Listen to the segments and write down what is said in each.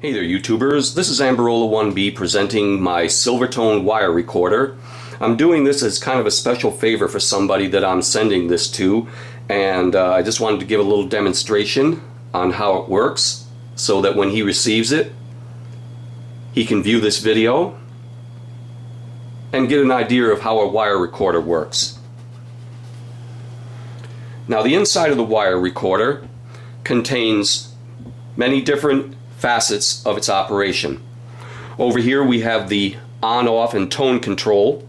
Hey there YouTubers, this is Amberola1B presenting my Silvertone wire recorder. I'm doing this as kind of a special favor for somebody that I'm sending this to, and I just wanted to give a little demonstration on how it works so that when he receives it he can view this video and get an idea of how a wire recorder works. Now the inside of the wire recorder contains many different facets of its operation. Over here we have the on-off and tone control.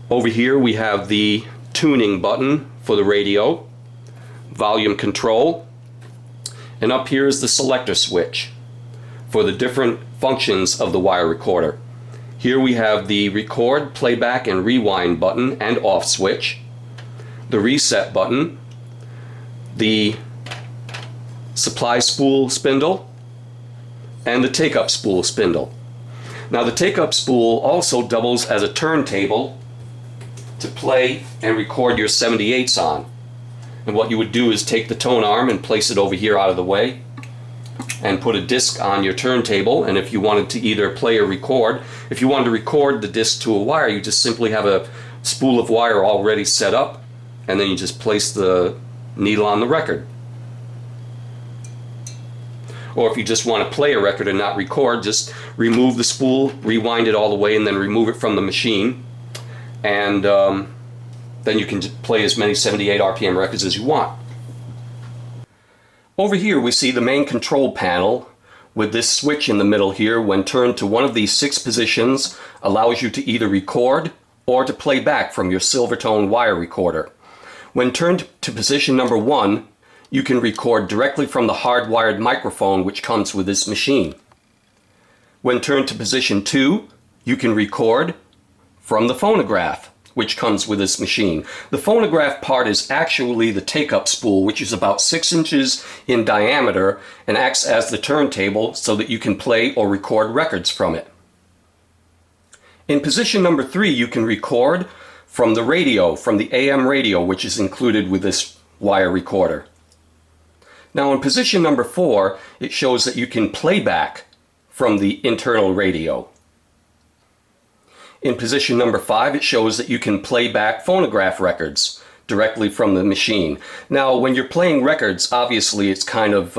Over here we have the tuning button for the radio, volume control, and up here is the selector switch for the different functions of the wire recorder. Here we have the record, playback, and rewind button and off switch, the reset button, the supply spool spindle, and the take-up spool spindle. Now the take-up spool also doubles as a turntable to play and record your 78s on. And what you would do is take the tone arm and place it over here out of the way and put a disc on your turntable, and if you wanted to either play or record, if you wanted to record the disc to a wire, you just simply have a spool of wire already set up, and then you just place the needle on the record. Or if you just want to play a record and not record, just remove the spool, rewind it all the way, and then remove it from the machine, and then you can play as many 78 RPM records as you want. Over here we see the main control panel with this switch in the middle here. When turned to one of these 6 positions, allows you to either record or to play back from your Silvertone wire recorder. When turned to position number 1, you can record directly from the hardwired microphone which comes with this machine. When turned to position 2, you can record from the phonograph which comes with this machine. The phonograph part is actually the take-up spool, which is about 6 inches in diameter and acts as the turntable so that you can play or record records from it. In position number 3, you can record from the radio, from the AM radio, which is included with this wire recorder. Now in position number 4, it shows that you can play back from the internal radio. In position number 5, it shows that you can play back phonograph records directly from the machine. Now when you're playing records, obviously it's kind of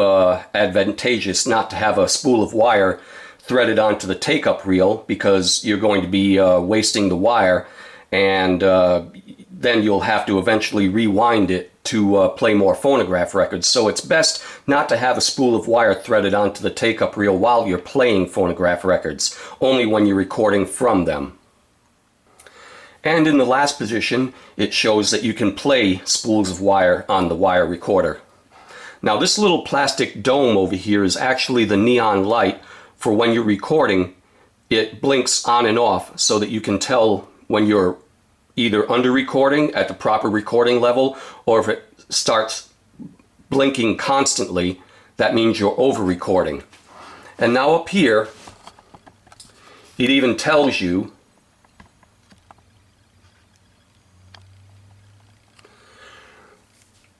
advantageous not to have a spool of wire threaded onto the take-up reel, because you're going to be wasting the wire, and then you'll have to eventually rewind it to play more phonograph records. So it's best not to have a spool of wire threaded onto the take-up reel while you're playing phonograph records, only when you're recording from them. And in the last position, it shows that you can play spools of wire on the wire recorder. Now this little plastic dome over here is actually the neon light for when you're recording. It blinks on and off so that you can tell when you're either under recording at the proper recording level, or if it starts blinking constantly, that means you're over recording. And now up here, it even tells you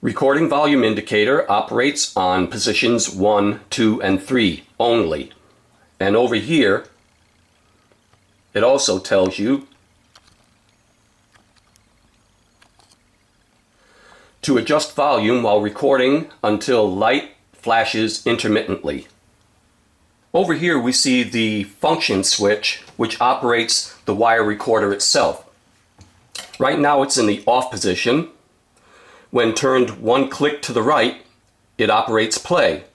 recording volume indicator operates on positions 1, 2, and 3 only. And over here, it also tells you to adjust volume while recording until light flashes intermittently. Over here we see the function switch which operates the wire recorder itself. Right now it's in the off position. When turned 1 click to the right, it operates play.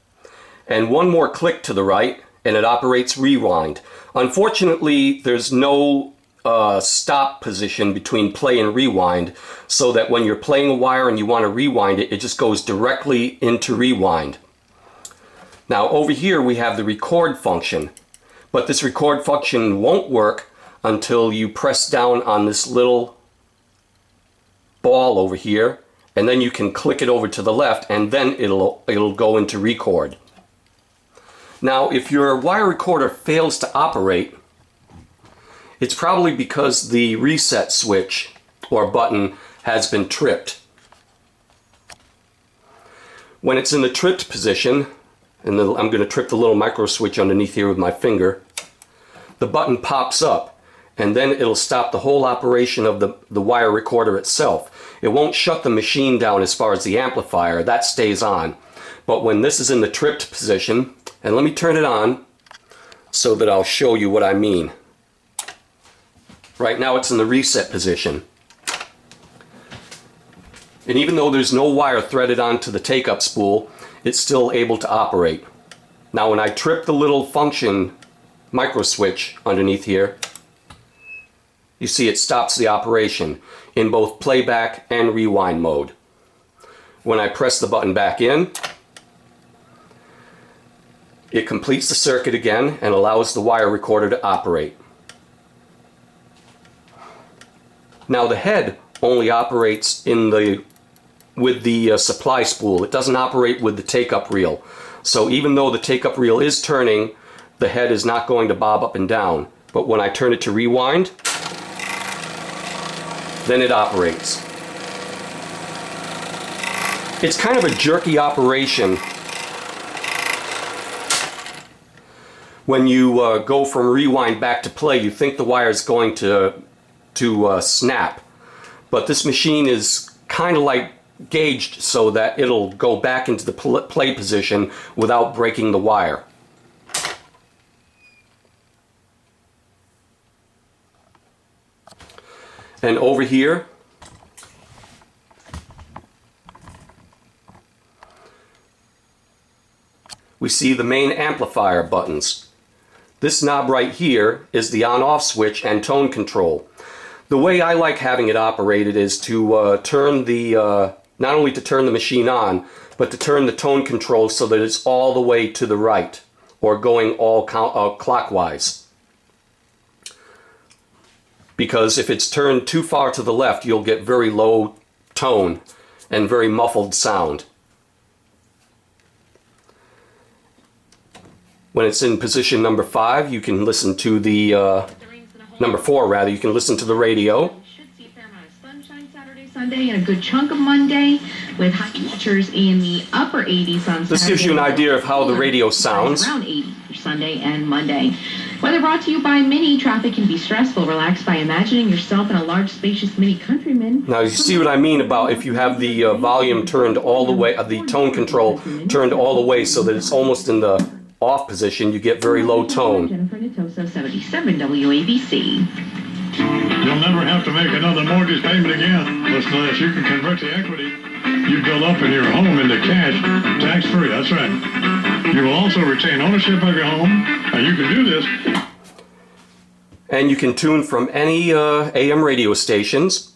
And 1 more click to the right and it operates rewind. Unfortunately, there's no stop position between play and rewind, so that when you're playing a wire and you want to rewind it, it just goes directly into rewind. Now over here we have the record function, but this record function won't work until you press down on this little ball over here, and then you can click it over to the left, and then it'll go into record. Now if your wire recorder fails to operate, it's probably because the reset switch or button has been tripped. When it's in the tripped position, and then I'm going to trip the little micro switch underneath here with my finger, the button pops up, and then it'll stop the whole operation of the wire recorder itself. It won't shut the machine down as far as the amplifier, that stays on. But when this is in the tripped position, and let me turn it on so that I'll show you what I mean. Right now it's in the reset position. And even though there's no wire threaded onto the take-up spool, it's still able to operate. Now when I trip the little function micro switch underneath here, you see it stops the operation in both playback and rewind mode. When I press the button back in, it completes the circuit again and allows the wire recorder to operate. Now the head only operates with the supply spool. It doesn't operate with the take-up reel. So even though the take-up reel is turning, the head is not going to bob up and down. But when I turn it to rewind, then it operates. It's kind of a jerky operation. When you go from rewind back to play, you think the wire is going to snap. But this machine is kind of like gauged so that it'll go back into the play position without breaking the wire. And over here, we see the main amplifier buttons. This knob right here is the on-off switch and tone control. The way I like having it operated is to turn the, not only to turn the machine on, but to turn the tone control so that it's all the way to the right, or going all clockwise. Because if it's turned too far to the left, you'll get very low tone and very muffled sound. When it's in position number 5, you can listen to the, number 4 rather, you can listen to the radio. Should see a fair amount of sunshine Saturday, Sunday, and a good chunk of Monday, with high temperatures in the upper 80s on Saturday. This gives you an idea of how the radio sounds. Around 80 for Sunday and Monday. Weather brought to you by Mini. Traffic can be stressful. Relax by imagining yourself in a large, spacious Mini Countryman. Now you see what I mean about if you have the volume turned all the way, the tone control turned all the way so that it's almost in the off position, you get very low tone. Jennifer Natoso, 77 WABC. You'll never have to make another mortgage payment again unless you can convert the equity you build up in your home into cash, tax-free. That's right. You will also retain ownership of your home, and you can do this. And you can tune from any AM radio stations.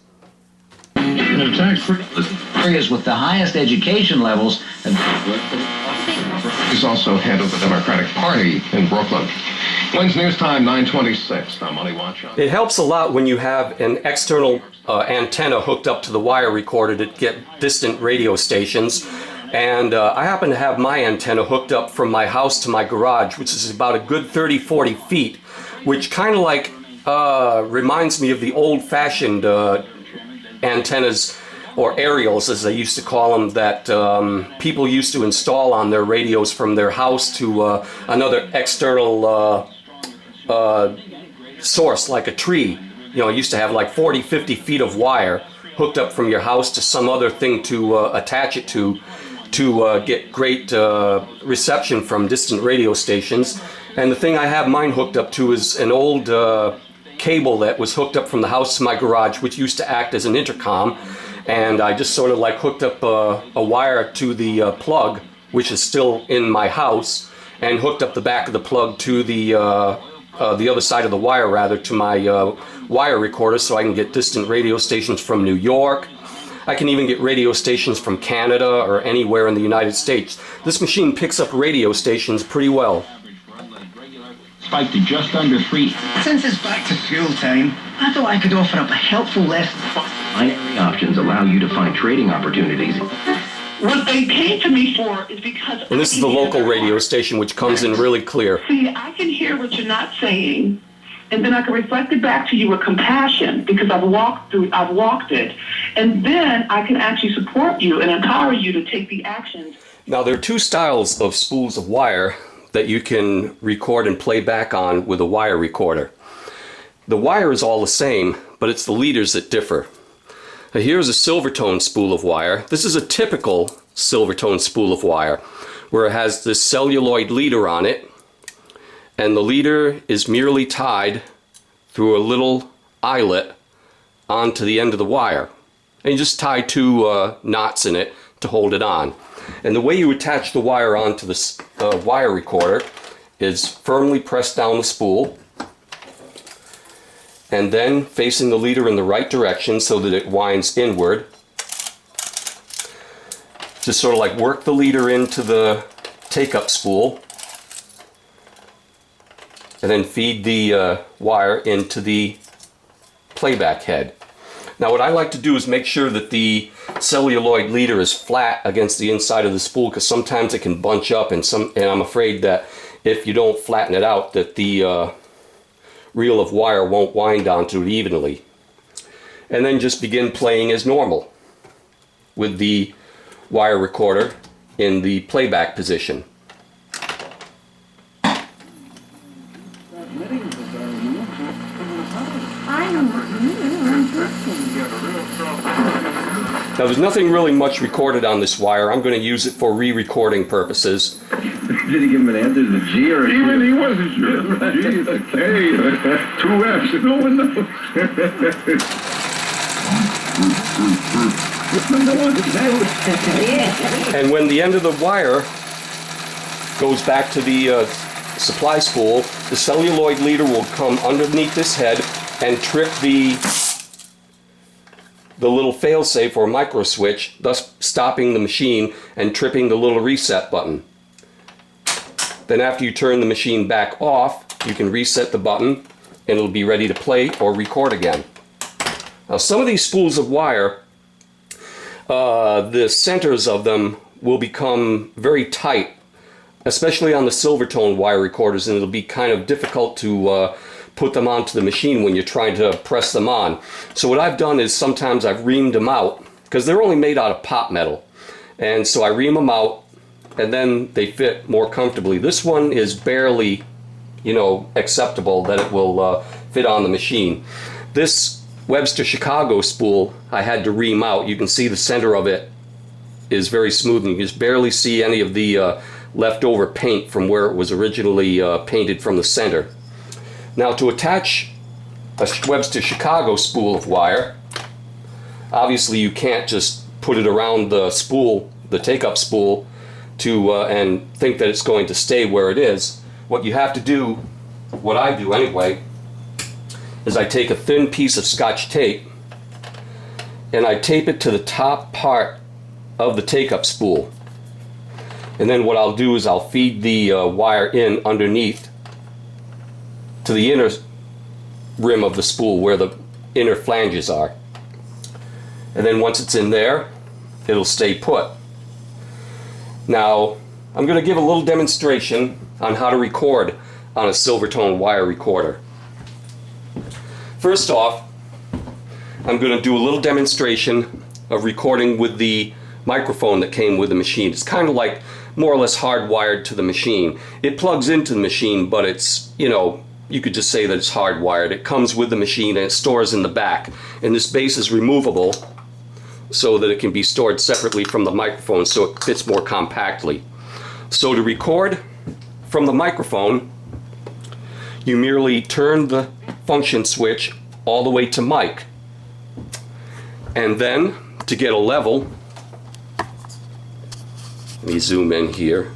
And tax-free. Areas with the highest education levels. He's also head of the Democratic Party in Brooklyn. When's news time, 9:26. I'm Money Watch. It helps a lot when you have an external antenna hooked up to the wire recorder to get distant radio stations. And I happen to have my antenna hooked up from my house to my garage, which is about a good 30-40 feet, which kind of like reminds me of the old-fashioned antennas, or aerials as they used to call them, that people used to install on their radios from their house to another external source, like a tree. You know, it used to have like 40-50 feet of wire hooked up from your house to some other thing to attach it to get great reception from distant radio stations. And the thing I have mine hooked up to is an old cable that was hooked up from the house to my garage, which used to act as an intercom. And I just sort of like hooked up a wire to the plug, which is still in my house, and hooked up the back of the plug to the other side of the wire, rather, to my wire recorder, so I can get distant radio stations from New York. I can even get radio stations from Canada or anywhere in the United States. This machine picks up radio stations pretty well. Spiked to just under 3. Since it's back to school time, I thought I could offer up a helpful list. Binary options allow you to find trading opportunities. What they came to me for is because... And this is the local radio station, which comes in really clear. See, I can hear what you're not saying, and then I can reflect it back to you with compassion, because I've walked it, and then I can actually support you and empower you to take the actions. Now there are two styles of spools of wire that you can record and play back on with a wire recorder. The wire is all the same, but it's the leaders that differ. Now here's a Silvertone spool of wire. This is a typical Silvertone spool of wire, where it has this celluloid leader on it, and the leader is merely tied through a little eyelet onto the end of the wire. And you just tie two knots in it to hold it on. And the way you attach the wire onto the wire recorder is firmly press down the spool, and then facing the leader in the right direction so that it winds inward. Just sort of like work the leader into the take-up spool, and then feed the wire into the playback head. Now what I like to do is make sure that the celluloid leader is flat against the inside of the spool, because sometimes it can bunch up, and I'm afraid that if you don't flatten it out, that the reel of wire won't wind onto it evenly. And then just begin playing as normal with the wire recorder in the playback position. Now there's nothing really much recorded on this wire. I'm going to use it for re-recording purposes. Did he give him an answer to the G or a Even he wasn't sure. G, it's a K, two F's, no one knows. And when the end of the wire goes back to the supply spool, the celluloid leader will come underneath this head and trip the little failsafe or micro switch, thus stopping the machine and tripping the little reset button. Then after you turn the machine back off, you can reset the button and it'll be ready to play or record again. Now some of these spools of wire, the centers of them will become very tight, especially on the Silvertone wire recorders, and it'll be kind of difficult to put them onto the machine when you're trying to press them on. So what I've done is sometimes I've reamed them out, because they're only made out of pot metal, and so I ream them out and then they fit more comfortably. This one is barely, acceptable that it will fit on the machine. This Webster Chicago spool I had to ream out. You can see the center of it is very smooth, and you can just barely see any of the leftover paint from where it was originally painted from the center. Now to attach a Webster Chicago spool of wire, obviously you can't just put it around the spool, the take-up spool, and think that it's going to stay where it is. What you have to do, what I do anyway, is I take a thin piece of Scotch tape and I tape it to the top part of the take-up spool. And then what I'll do is I'll feed the wire in underneath to the inner rim of the spool where the inner flanges are. And then once it's in there, it'll stay put. Now, I'm going to give a little demonstration on how to record on a Silvertone wire recorder. First off, I'm going to do a little demonstration of recording with the microphone that came with the machine. It's kind of like more or less hardwired to the machine. It plugs into the machine, but it's, you could just say that it's hardwired. It comes with the machine and it stores in the back. And this base is removable so that it can be stored separately from the microphone so it fits more compactly. So to record from the microphone, you merely turn the function switch all the way to mic. And then to get a level, let me zoom in here.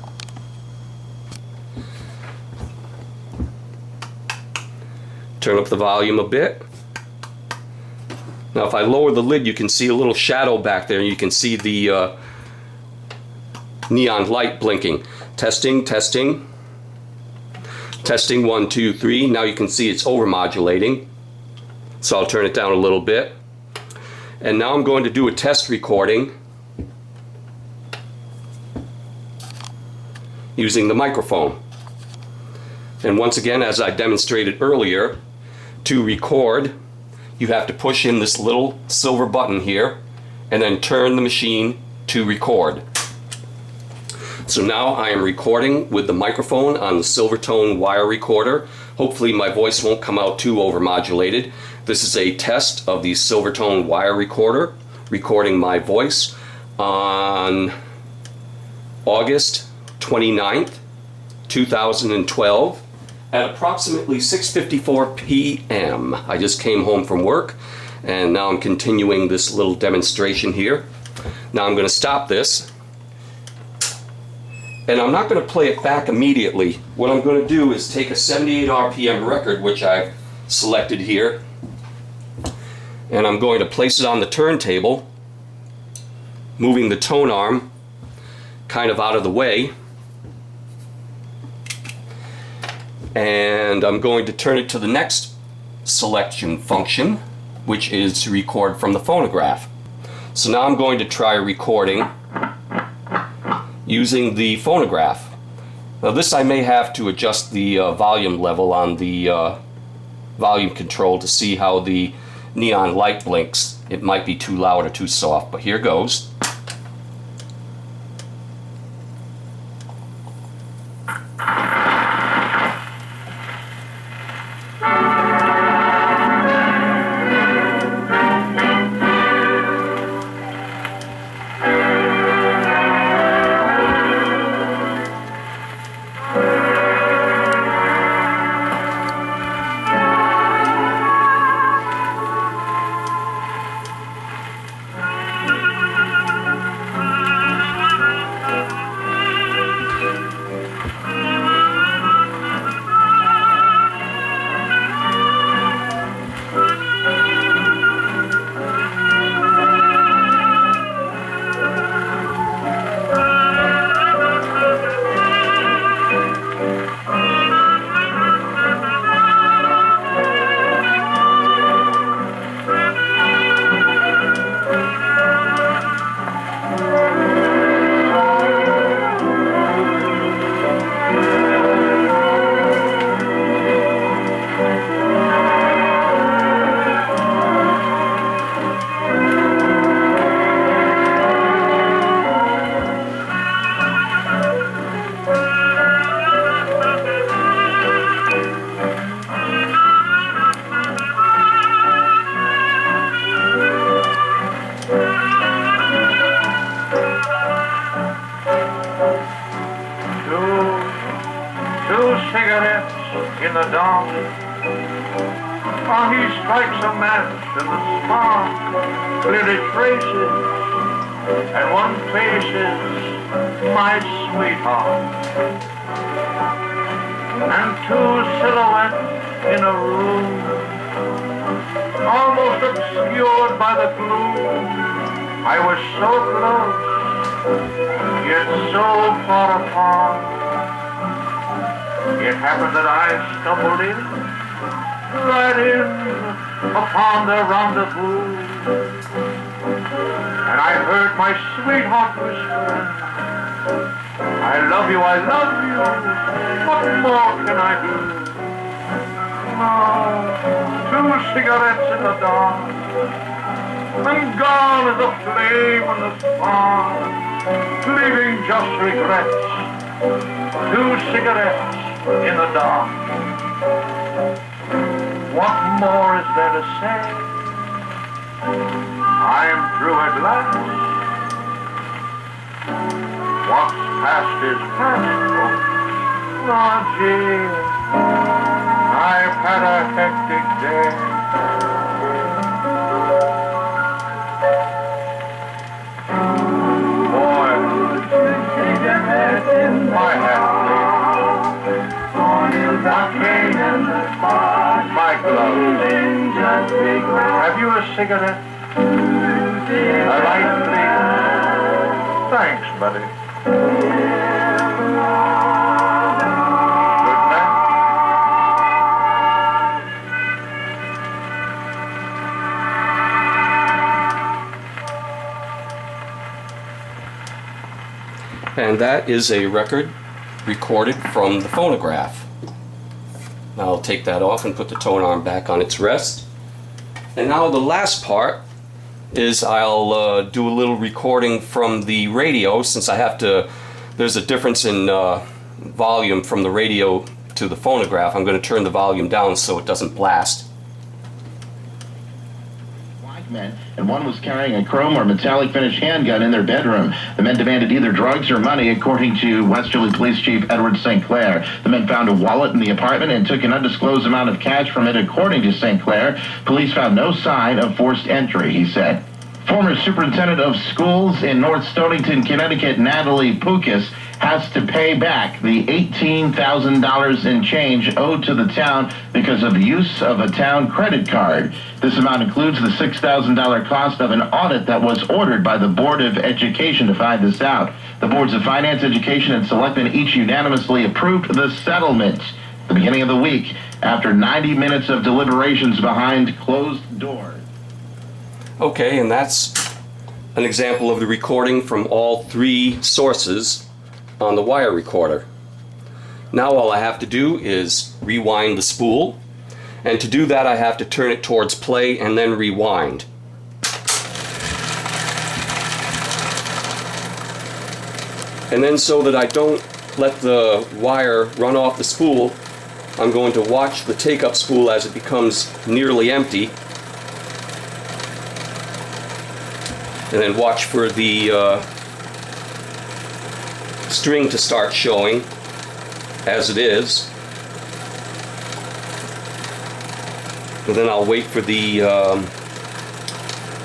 Turn up the volume a bit. Now if I lower the lid, you can see a little shadow back there, and you can see the neon light blinking. Testing, testing. Testing, 1, 2, 3. Now you can see it's overmodulating. So I'll turn it down a little bit. And now I'm going to do a test recording using the microphone. And once again, as I demonstrated earlier, to record, you have to push in this little silver button here and then turn the machine to record. So now I am recording with the microphone on the Silvertone wire recorder. Hopefully my voice won't come out too overmodulated. This is a test of the Silvertone wire recorder, recording my voice on August 29th, 2012 at approximately 6:54 p.m. I just came home from work and now I'm continuing this little demonstration here. Now I'm going to stop this. And I'm not going to play it back immediately. What I'm going to do is take a 78 RPM record, which I've selected here, and I'm going to place it on the turntable, moving the tone arm kind of out of the way, and I'm going to turn it to the next selection function, which is to record from the phonograph. So now I'm going to try recording using the phonograph. Now this I may have to adjust the volume level on the volume control to see how the neon light blinks. It might be too loud or too soft, but here goes. In the dawn, he strikes a match and the spark clearly traces, and one faces my sweetheart, and two silhouettes in a room, almost obscured by the gloom. I was so close, yet so far apart. It happened that I stumbled in, right in upon the rendezvous, and I heard my sweetheart whispering, I love you, what more can I do? No, 2 cigarettes in the dark, and gone is the flame and the spark, leaving just regrets. 2 cigarettes in the dark. What more is there to say? I'm through at last. What's past is past, folks. Oh, gee, I've had a hectic day. Boy, my hat. My gloves. Have you a cigarette? A light, please? Thanks, buddy. Good night. And that is a record recorded from the phonograph. Now I'll take that off and put the tone arm back on its rest. And now the last part is I'll do a little recording from the radio, since I have to there's a difference in volume from the radio to the phonograph. I'm going to turn the volume down so it doesn't blast. Men, and one was carrying a chrome or metallic finish handgun in their bedroom. The men demanded either drugs or money, according to Westerly Police Chief Edward St. Clair. The men found a wallet in the apartment and took an undisclosed amount of cash from it, according to St. Clair. Police found no sign of forced entry, he said. Former superintendent of schools in North Stonington, Connecticut, Natalie Pukas, has to pay back the $18,000 in change owed to the town because of use of a town credit card. This amount includes the $6,000 cost of an audit that was ordered by the Board of Education to find this out. The Boards of Finance, Education, and Selectmen each unanimously approved the settlement at the beginning of the week after 90 minutes of deliberations behind closed doors. Okay, and that's an example of the recording from all three sources on the wire recorder. Now all I have to do is rewind the spool, and to do that I have to turn it towards play and then rewind. And then, so that I don't let the wire run off the spool, I'm going to watch the take-up spool as it becomes nearly empty, and then watch for the string to start showing as it is, and then I'll wait for the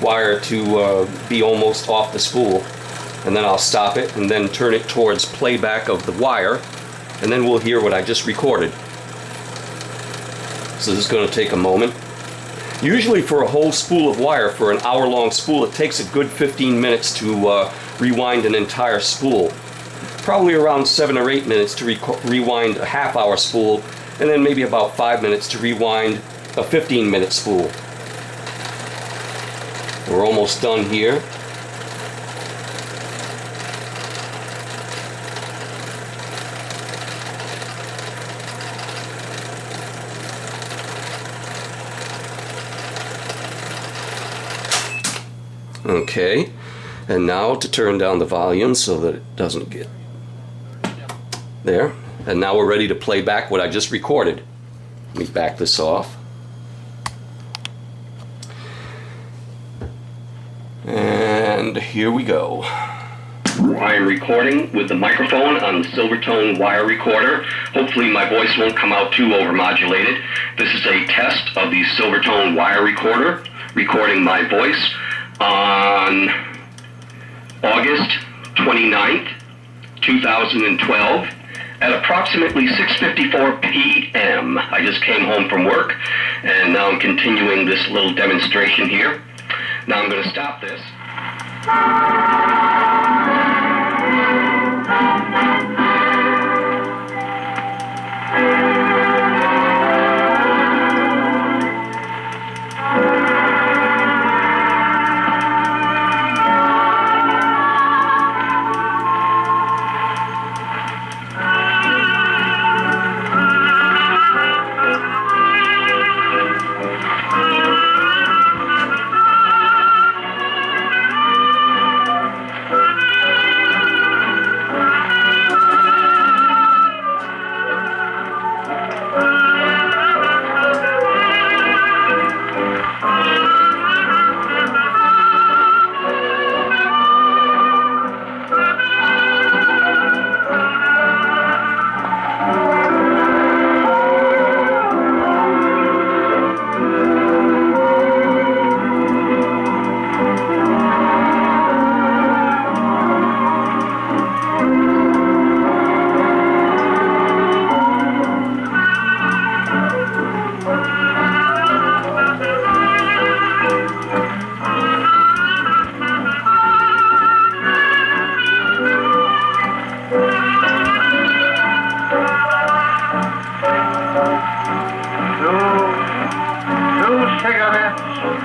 wire to be almost off the spool, and then I'll stop it and then turn it towards playback of the wire, and then we'll hear what I just recorded. So this is going to take a moment. Usually for a whole spool of wire, for an hour-long spool, it takes a good 15 minutes to rewind an entire spool. Probably around 7 or 8 minutes to rewind a half-hour spool, and then maybe about 5 minutes to rewind a 15-minute spool. We're almost done here. Okay, and now to turn down the volume so that it doesn't get there. And now we're ready to play back what I just recorded. Let me back this off. And here we go. I am recording with the microphone on the Silvertone wire recorder. Hopefully my voice won't come out too overmodulated. This is a test of the Silvertone wire recorder, recording my voice on August 29th, 2012 at approximately 6:54 p.m. I just came home from work, and now I'm continuing this little demonstration here. Now I'm going to stop this.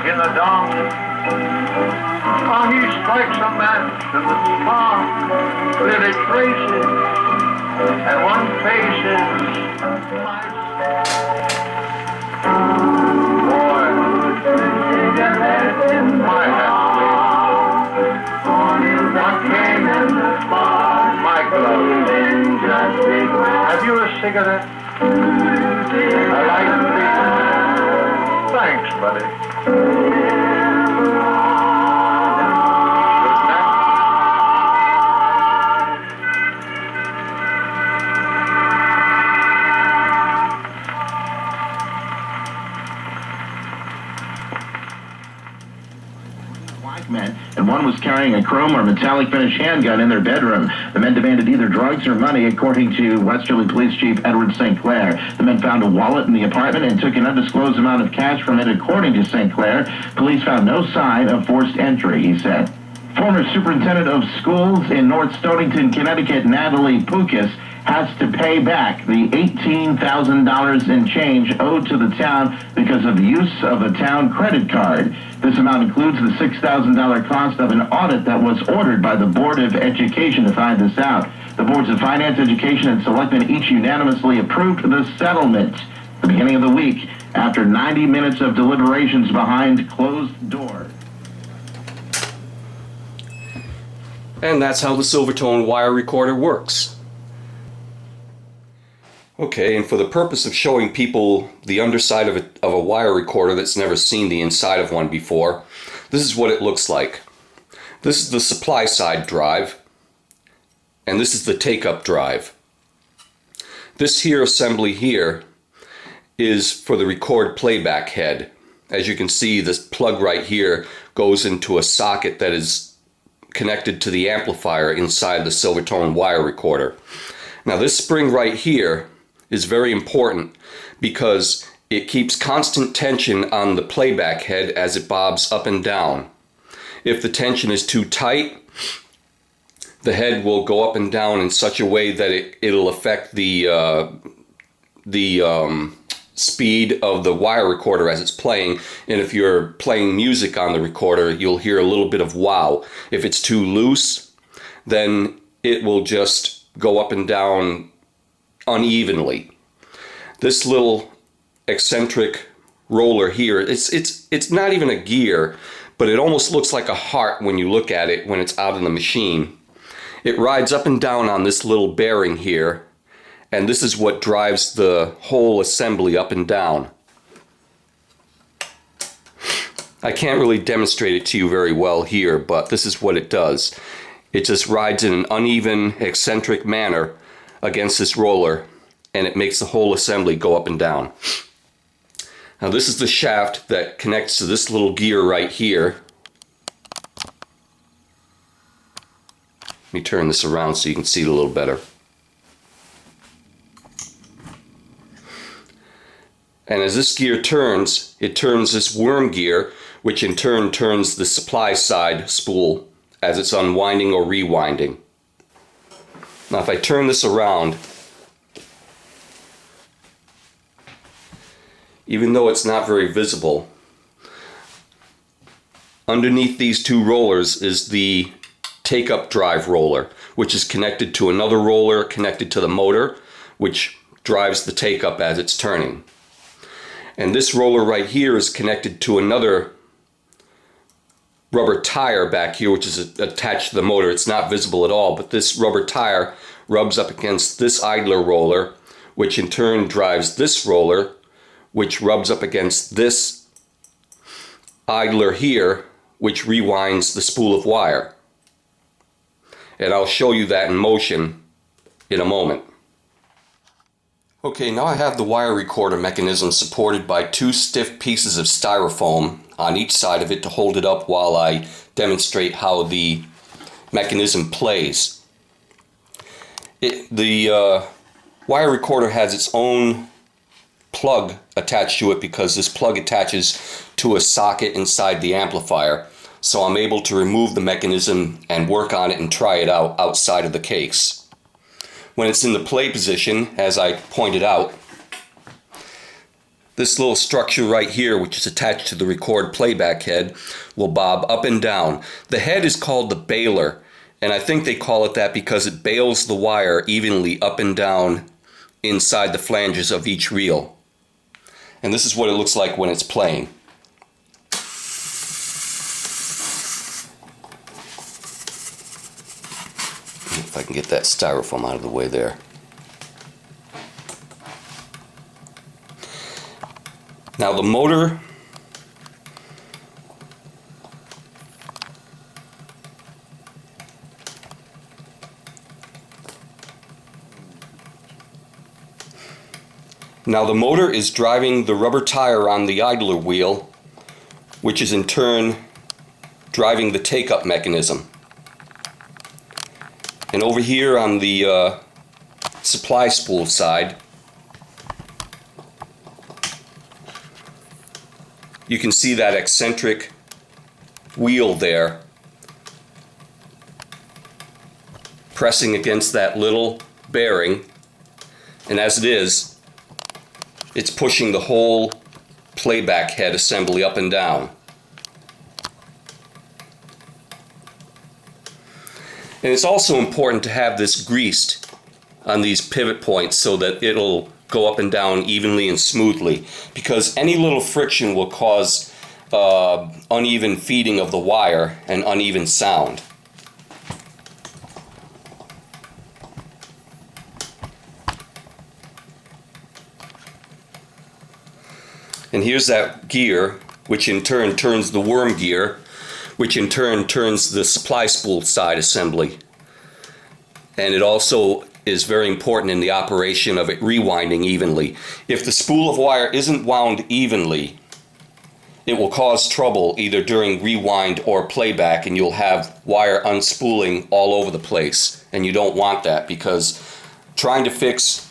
In the dawn, he strikes a match and the spark clearly traces, and one faces my boy, cigarette in my hand, what came in the spark, my glove. cigarette. I like the... Thanks, buddy. Good night. Black men, and one was carrying a chrome or metallic finish handgun in their bedroom. The men demanded either drugs or money, according to Westerly Police Chief Edward St. Clair. The men found a wallet in the apartment and took an undisclosed amount of cash from it, according to St. Clair. Police found no sign of forced entry, he said. Former superintendent of schools in North Stonington, Connecticut, Natalie Pukas, has to pay back the $18,000 in change owed to the town because of use of a town credit card. This amount includes the $6,000 cost of an audit that was ordered by the Board of Education to find this out. The Boards of Finance, Education, and Selectmen each unanimously approved the settlement at the beginning of the week after 90 minutes of deliberations behind closed doors. And that's how the Silvertone wire recorder works. Okay, and for the purpose of showing people the underside of a wire recorder that's never seen the inside of one before, this is what it looks like. This is the supply side drive, and this is the take-up drive. This here assembly here is for the record playback head. As you can see, this plug right here goes into a socket that is connected to the amplifier inside the Silvertone wire recorder. Now this spring right here is very important because it keeps constant tension on the playback head as it bobs up and down. If the tension is too tight, the head will go up and down in such a way that it'll affect the speed of the wire recorder as it's playing, and if you're playing music on the recorder, you'll hear a little bit of wow. If it's too loose, then it will just go up and down unevenly. This little eccentric roller here, it's not even a gear, but it almost looks like a heart when you look at it when it's out in the machine. It rides up and down on this little bearing here, and this is what drives the whole assembly up and down. I can't really demonstrate it to you very well here, but this is what it does. It just rides in an uneven, eccentric manner against this roller, and it makes the whole assembly go up and down. Now this is the shaft that connects to this little gear right here. Let me turn this around so you can see it a little better. And as this gear turns, it turns this worm gear, which in turn turns the supply side spool as it's unwinding or rewinding. Now if I turn this around, even though it's not very visible, underneath these two rollers is the take-up drive roller, which is connected to another roller connected to the motor, which drives the take-up as it's turning. And this roller right here is connected to another rubber tire back here, which is attached to the motor. It's not visible at all, but this rubber tire rubs up against this idler roller, which in turn drives this roller, which rubs up against this idler here, which rewinds the spool of wire. And I'll show you that in motion in a moment. Okay, now I have the wire recorder mechanism supported by two stiff pieces of styrofoam on each side of it to hold it up while I demonstrate how the mechanism plays. The wire recorder has its own plug attached to it because this plug attaches to a socket inside the amplifier, so I'm able to remove the mechanism and work on it and try it out outside of the case. When it's in the play position, as I pointed out, this little structure right here, which is attached to the record playback head, will bob up and down. The head is called the baler, and I think they call it that because it bales the wire evenly up and down inside the flanges of each reel. And this is what it looks like when it's playing. If I can get that styrofoam out of the way there. Now the motor is driving the rubber tire on the idler wheel, which is in turn driving the take-up mechanism. And over here on the supply spool side, you can see that eccentric wheel there pressing against that little bearing, and as it is, it's pushing the whole playback head assembly up and down. And it's also important to have this greased on these pivot points so that it'll go up and down evenly and smoothly, because any little friction will cause uneven feeding of the wire and uneven sound. And here's that gear, which in turn turns the worm gear, which in turn turns the supply spool side assembly. And it also is very important in the operation of it rewinding evenly. If the spool of wire isn't wound evenly, it will cause trouble either during rewind or playback, and you'll have wire unspooling all over the place. And you don't want that, because trying to fix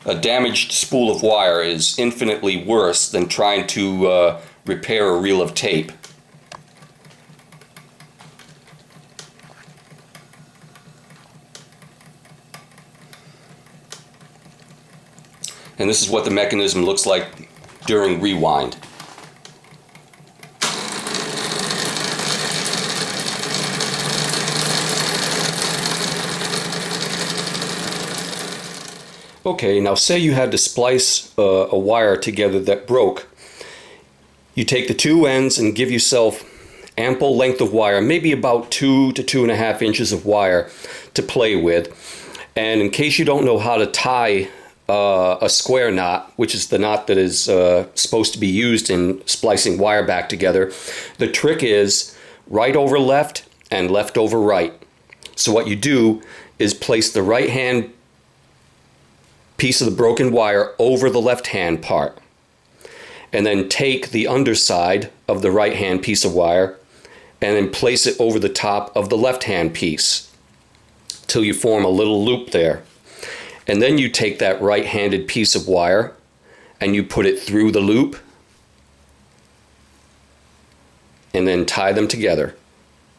a damaged spool of wire is infinitely worse than trying to repair a reel of tape. And this is what the mechanism looks like during rewind. Okay, now say you had to splice a wire together that broke. You take the two ends and give yourself ample length of wire, maybe about 2 to 2.5 inches of wire to play with. And in case you don't know how to tie a square knot, which is the knot that is supposed to be used in splicing wire back together, the trick is right over left and left over right. So what you do is place the right hand piece of the broken wire over the left hand part, and then take the underside of the right hand piece of wire and then place it over the top of the left hand piece till you form a little loop there. And then you take that right handed piece of wire and you put it through the loop and then tie them together,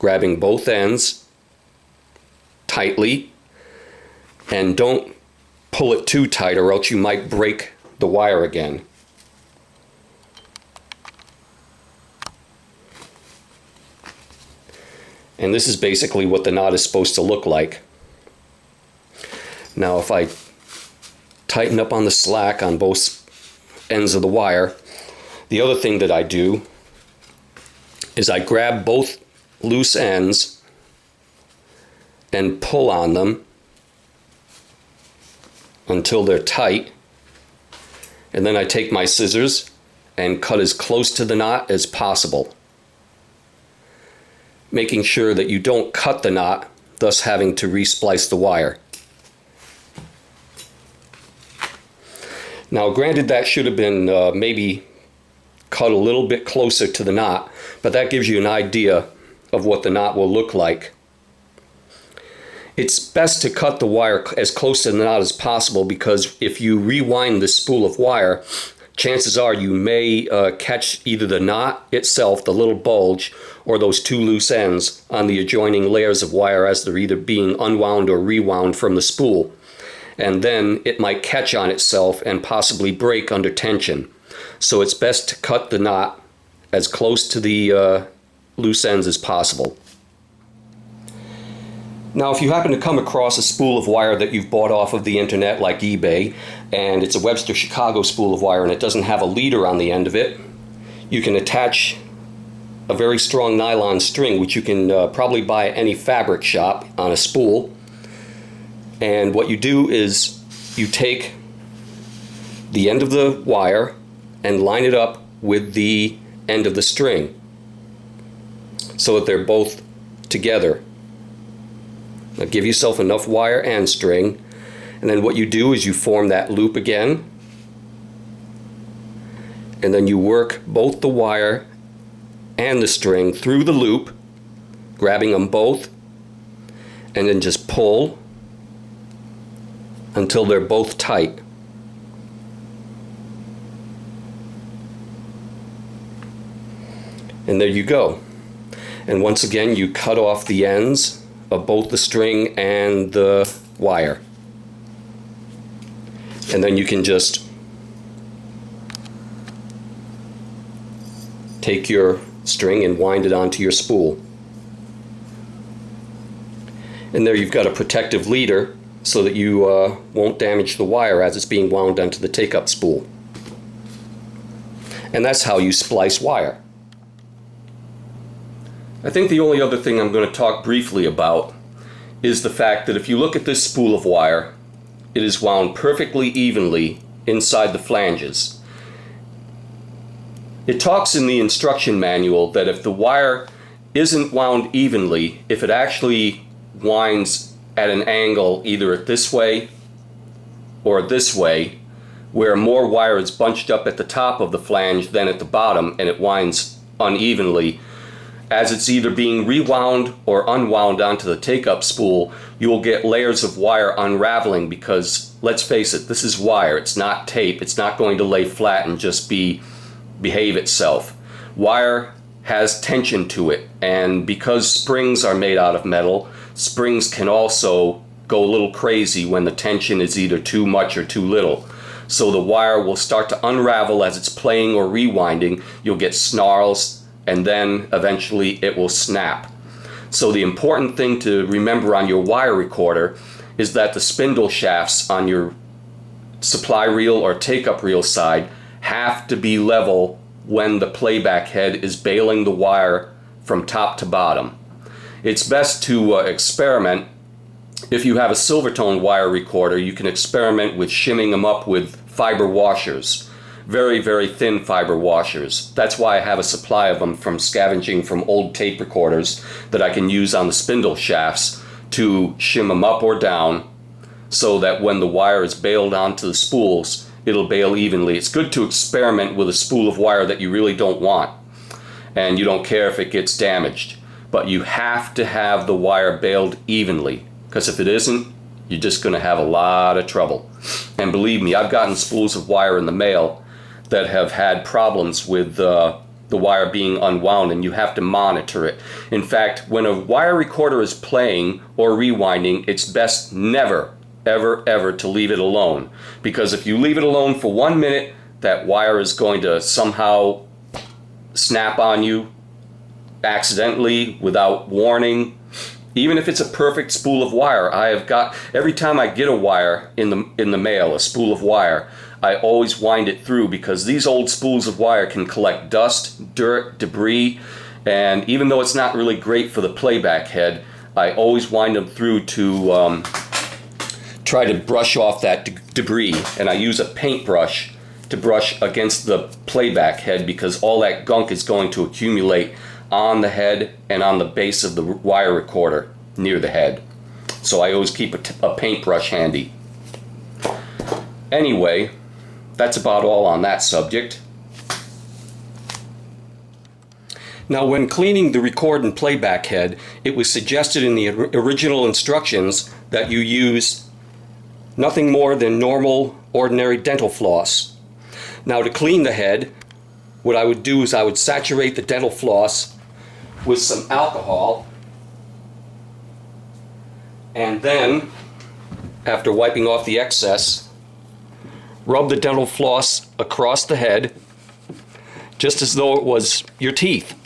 grabbing both ends tightly, and don't pull it too tight or else you might break the wire again. And this is basically what the knot is supposed to look like. Now if I tighten up on the slack on both ends of the wire, the other thing that I do is I grab both loose ends and pull on them until they're tight, and then I take my scissors and cut as close to the knot as possible, making sure that you don't cut the knot, thus having to re-splice the wire. Now granted, that should have been maybe cut a little bit closer to the knot, but that gives you an idea of what the knot will look like. It's best to cut the wire as close to the knot as possible, because if you rewind the spool of wire, chances are you may catch either the knot itself, the little bulge, or those two loose ends on the adjoining layers of wire as they're either being unwound or rewound from the spool. And then it might catch on itself and possibly break under tension. So it's best to cut the knot as close to the loose ends as possible. Now, if you happen to come across a spool of wire that you've bought off of the internet, like eBay, and it's a Webster Chicago spool of wire and it doesn't have a leader on the end of it, you can attach a very strong nylon string, which you can probably buy at any fabric shop, on a spool. And what you do is you take the end of the wire and line it up with the end of the string so that they're both together. Now give yourself enough wire and string, and then what you do is you form that loop again, and then you work both the wire and the string through the loop, grabbing them both, and then just pull until they're both tight. And there you go. And once again, you cut off the ends of both the string and the wire. And then you can just take your string and wind it onto your spool. And there you've got a protective leader so that you won't damage the wire as it's being wound onto the take-up spool. And that's how you splice wire. I think the only other thing I'm going to talk briefly about is the fact that if you look at this spool of wire, it is wound perfectly evenly inside the flanges. It talks in the instruction manual that if the wire isn't wound evenly, if it actually winds at an angle either this way or this way, where more wire is bunched up at the top of the flange than at the bottom and it winds unevenly, as it's either being rewound or unwound onto the take-up spool, you will get layers of wire unraveling because, let's face it, this is wire, it's not tape, it's not going to lay flat and just behave itself. Wire has tension to it, and because springs are made out of metal, springs can also go a little crazy when the tension is either too much or too little. So the wire will start to unravel as it's playing or rewinding. You'll get snarls, and then eventually it will snap. So the important thing to remember on your wire recorder is that the spindle shafts on your supply reel or take-up reel side have to be level when the playback head is bailing the wire from top to bottom. It's best to experiment. If you have a Silvertone wire recorder, you can experiment with shimming them up with fiber washers. Very, very thin fiber washers. That's why I have a supply of them from scavenging from old tape recorders that I can use on the spindle shafts to shim them up or down so that when the wire is bailed onto the spools, it'll bail evenly. It's good to experiment with a spool of wire that you really don't want and you don't care if it gets damaged. But you have to have the wire bailed evenly, because if it isn't, you're just going to have a lot of trouble. And believe me, I've gotten spools of wire in the mail that have had problems with the wire being unwound, and you have to monitor it. In fact, when a wire recorder is playing or rewinding, it's best never, ever, ever to leave it alone. Because if you leave it alone for 1 minute, that wire is going to somehow snap on you accidentally, without warning. Even if it's a perfect spool of wire, I have got, every time I get a wire in the mail, a spool of wire, I always wind it through, because these old spools of wire can collect dust, dirt, debris, and even though it's not really great for the playback head, I always wind them through to try to brush off that debris, and I use a paintbrush to brush against the playback head, because all that gunk is going to accumulate on the head and on the base of the wire recorder near the head. So I always keep a paintbrush handy. Anyway, that's about all on that subject. Now, when cleaning the record and playback head, it was suggested in the original instructions that you use nothing more than normal, ordinary dental floss. Now, to clean the head, what I would do is I would saturate the dental floss with some alcohol, and then, after wiping off the excess, rub the dental floss across the head just as though it was your teeth.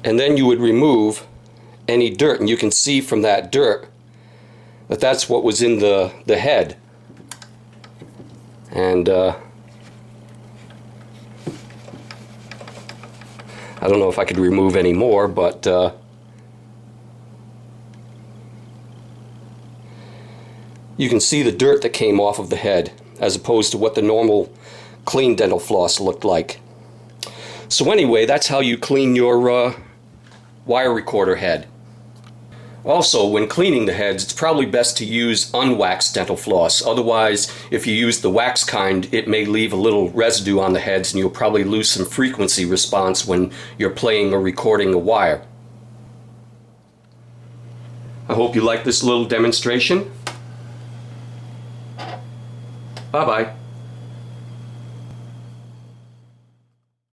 And then you would remove any dirt, and you can see from that dirt that that's what was in the head. And I don't know if I could remove any more, but you can see the dirt that came off of the head. as opposed to what the normal clean dental floss looked like. So anyway, that's how you clean your wire recorder head. Also, when cleaning the heads, it's probably best to use unwaxed dental floss. Otherwise, if you use the wax kind, it may leave a little residue on the heads and you'll probably lose some frequency response when you're playing or recording a wire. I hope you like this little demonstration. Bye-bye.